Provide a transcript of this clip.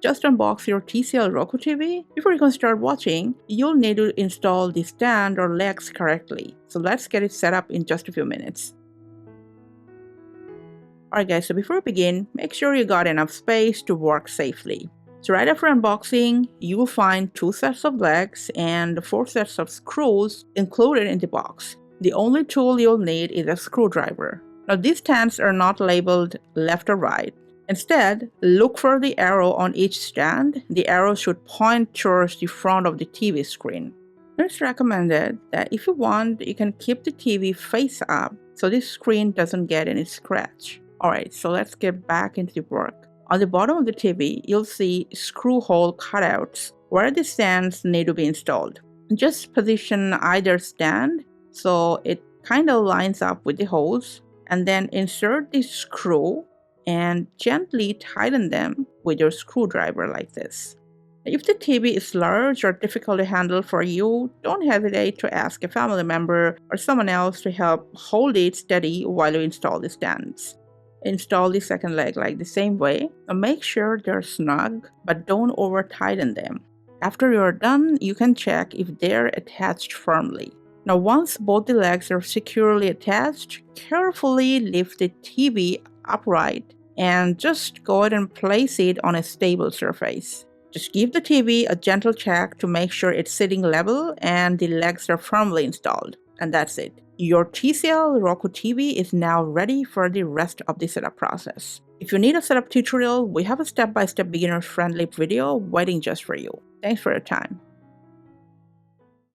just unbox your TCL Roku TV. Before you can start watching, you'll need to install the stand or legs correctly. So let's get it set up in just a few minutes. Alright guys, so before we begin, make sure you got enough space to work safely. So right after unboxing, you will find 2 sets of legs and 4 sets of screws included in the box. The only tool you'll need is a screwdriver. Now these stands are not labeled left or right. Instead, look for the arrow on each stand. The arrow should point towards the front of the TV screen. It's recommended that if you want, you can keep the TV face up so the screen doesn't get any scratch. Alright, so let's get back into the work. On the bottom of the TV, you'll see screw hole cutouts where the stands need to be installed. Just position either stand so it kind of lines up with the holes, and then insert the screw and gently tighten them with your screwdriver like this. If the TV is large or difficult to handle for you, don't hesitate to ask a family member or someone else to help hold it steady while you install the stands. Install the second leg like the same way, and make sure they're snug, but don't over tighten them. After you're done, you can check if they're attached firmly. Now once both the legs are securely attached, carefully lift the TV upright and just go ahead and place it on a stable surface. Just give the TV a gentle check to make sure it's sitting level and the legs are firmly installed. And that's it. Your TCL Roku TV is now ready for the rest of the setup process. If you need a setup tutorial, we have a step-by-step beginner-friendly video waiting just for you. Thanks for your time.